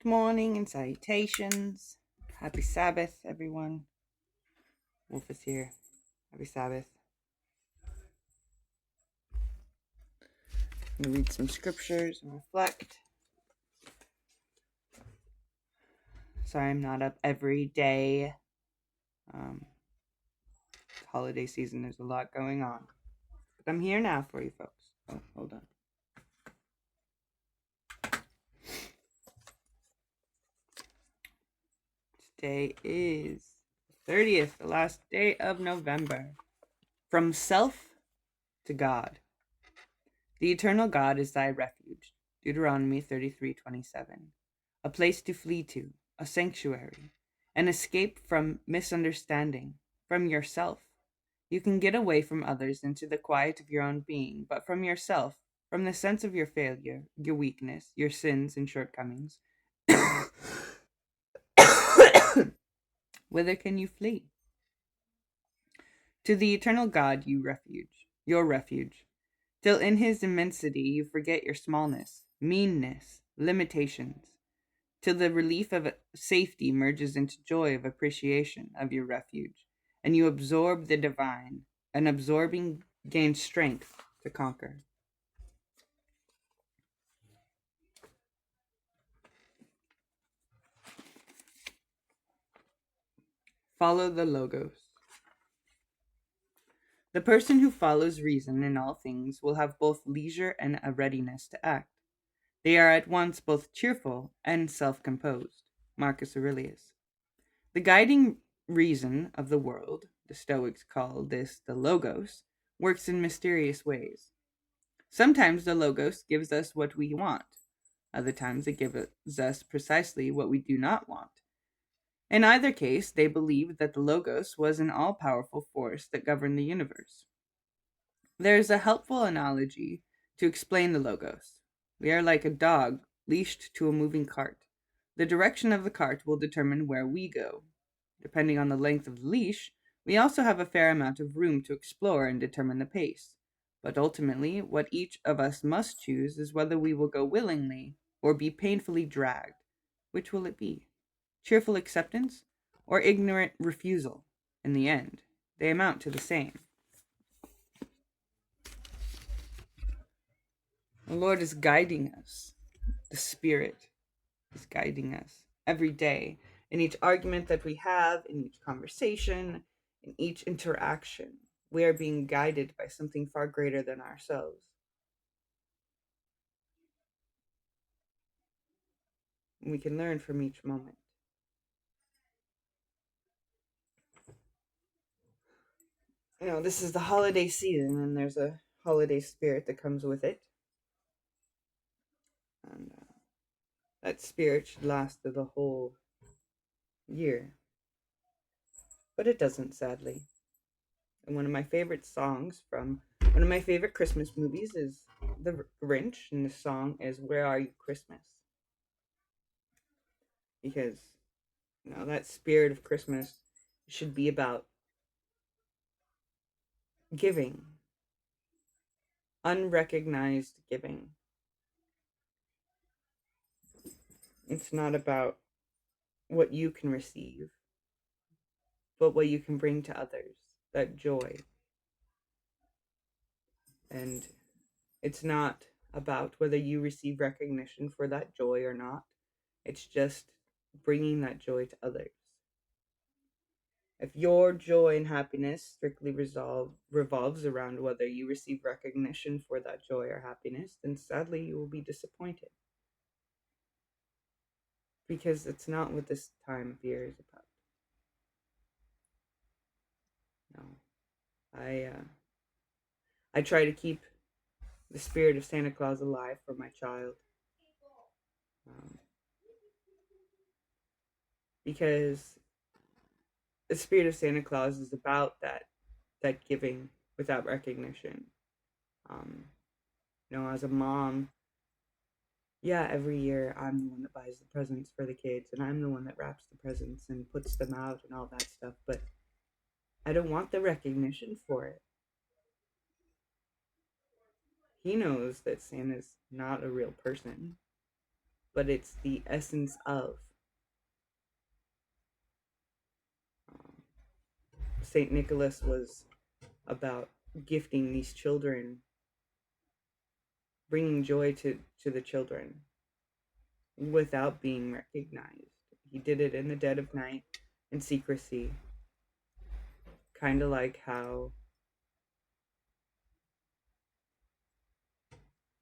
Good morning and salutations. Happy Sabbath, everyone. Wolf is here. Happy Sabbath. I'm going to read some scriptures and reflect. Sorry, I'm not up every day. Holiday season, there's a lot going on. But I'm here now for you folks. Oh, hold on. Today is the 30th, the last day of November. From self to God. The eternal God is thy refuge. Deuteronomy 33:27. A place to flee to, a sanctuary, an escape from misunderstanding, from yourself. You can get away from others into the quiet of your own being, but from yourself, from the sense of your failure, your weakness, your sins and shortcomings, whither can you flee? To the eternal God your refuge, till in his immensity you forget your smallness, meanness, limitations, till the relief of safety merges into joy of appreciation of your refuge, and you absorb the divine, and absorbing gains strength to conquer. Follow the Logos. The person who follows reason in all things will have both leisure and a readiness to act. They are at once both cheerful and self-composed. Marcus Aurelius. The guiding reason of the world, the Stoics call this the Logos, works in mysterious ways. Sometimes the Logos gives us what we want. Other times it gives us precisely what we do not want. In either case, they believed that the Logos was an all-powerful force that governed the universe. There is a helpful analogy to explain the Logos. We are like a dog leashed to a moving cart. The direction of the cart will determine where we go. Depending on the length of the leash, we also have a fair amount of room to explore and determine the pace. But ultimately, what each of us must choose is whether we will go willingly or be painfully dragged. Which will it be? Cheerful acceptance or ignorant refusal? In the end, they amount to the same. The Lord is guiding us. The Spirit is guiding us every day in each argument that we have, in each conversation, in each interaction. We are being guided by something far greater than ourselves. And we can learn from each moment. You know, this is the holiday season, and there's a holiday spirit that comes with it. And that spirit should last through the whole year. But it doesn't, sadly. And one of my favorite songs from one of my favorite Christmas movies is The Grinch, and the song is Where Are You Christmas? Because, you know, that spirit of Christmas should be about giving, unrecognized giving. It's not about what you can receive, but what you can bring to others, that joy. And it's not about whether you receive recognition for that joy or not. It's just bringing that joy to others. If your joy and happiness strictly revolves around whether you receive recognition for that joy or happiness, then sadly you will be disappointed. Because it's not what this time of year is about. No. I try to keep the spirit of Santa Claus alive for my child. Because the spirit of Santa Claus is about that giving without recognition. You know, as a mom, yeah, every year I'm the one that buys the presents for the kids, and I'm the one that wraps the presents and puts them out and all that stuff, but I don't want the recognition for it. He knows that Santa's not a real person. but it's the essence of. Saint Nicholas was about gifting these children, bringing joy to the children without being recognized. He did it in the dead of night, in secrecy, kind of like how,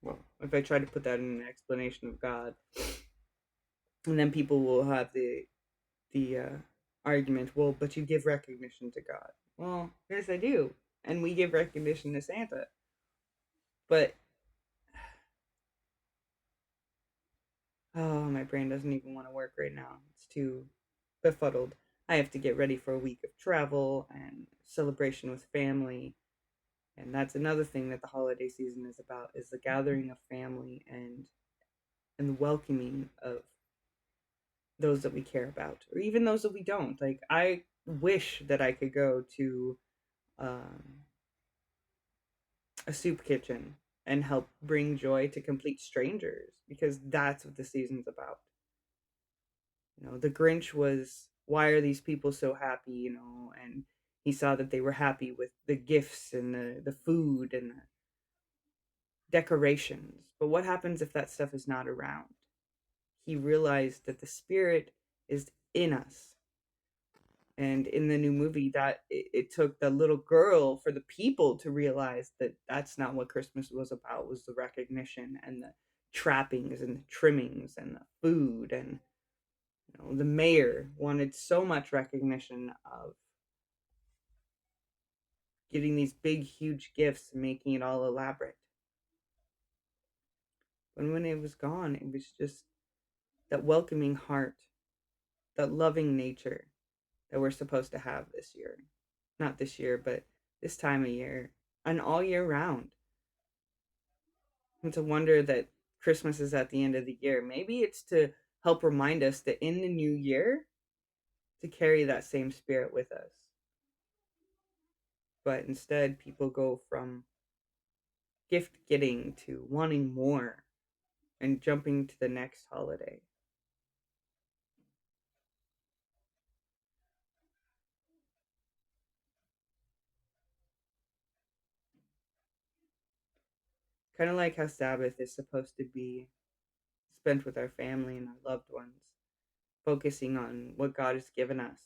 well, if I try to put that in an explanation of God, and then people will have the argument, well, but you give recognition to God. Well, yes, I do, and we give recognition to Santa, but oh, my brain doesn't even want to work right now. It's too befuddled. I have to get ready for a week of travel and celebration with family. And that's another thing that the holiday season is about, is the gathering of family and the welcoming of those that we care about, or even those that we don't. Like, I wish that I could go to um, a soup kitchen and help bring joy to complete strangers, because that's what the season's about. The Grinch was, why are these people so happy, and he saw that they were happy with the gifts and the food and the decorations. But what happens if that stuff is not around? He realized that the spirit is in us. And in the new movie, that it took the little girl for the people to realize that that's not what Christmas was about, was the recognition and the trappings and the trimmings and the food. And the mayor wanted so much recognition of getting these big, huge gifts and making it all elaborate. But when it was gone, it was just that welcoming heart, that loving nature that we're supposed to have this year. Not this year, but this time of year and all year round. And to wonder that Christmas is at the end of the year. Maybe it's to help remind us that in the new year, to carry that same spirit with us. But instead, people go from gift getting to wanting more and jumping to the next holiday. Kind of like how Sabbath is supposed to be spent with our family and our loved ones, focusing on what God has given us,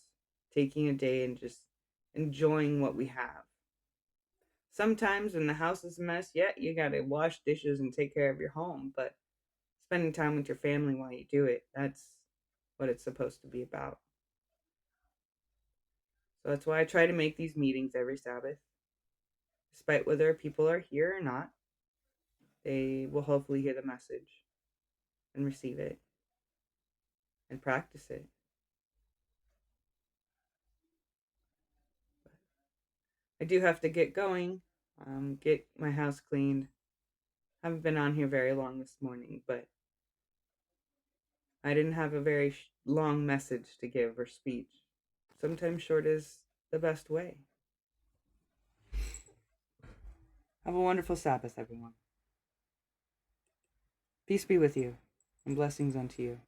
taking a day and just enjoying what we have. Sometimes when the house is a mess, yeah, you gotta wash dishes and take care of your home, but spending time with your family while you do it, that's what it's supposed to be about. So that's why I try to make these meetings every Sabbath. Despite whether people are here or not, they will hopefully hear the message and receive it and practice it. I do have to get going, get my house cleaned. I haven't been on here very long this morning, but I didn't have a very long message to give or speech. Sometimes short is the best way. Have a wonderful Sabbath, everyone. Peace be with you, and blessings unto you.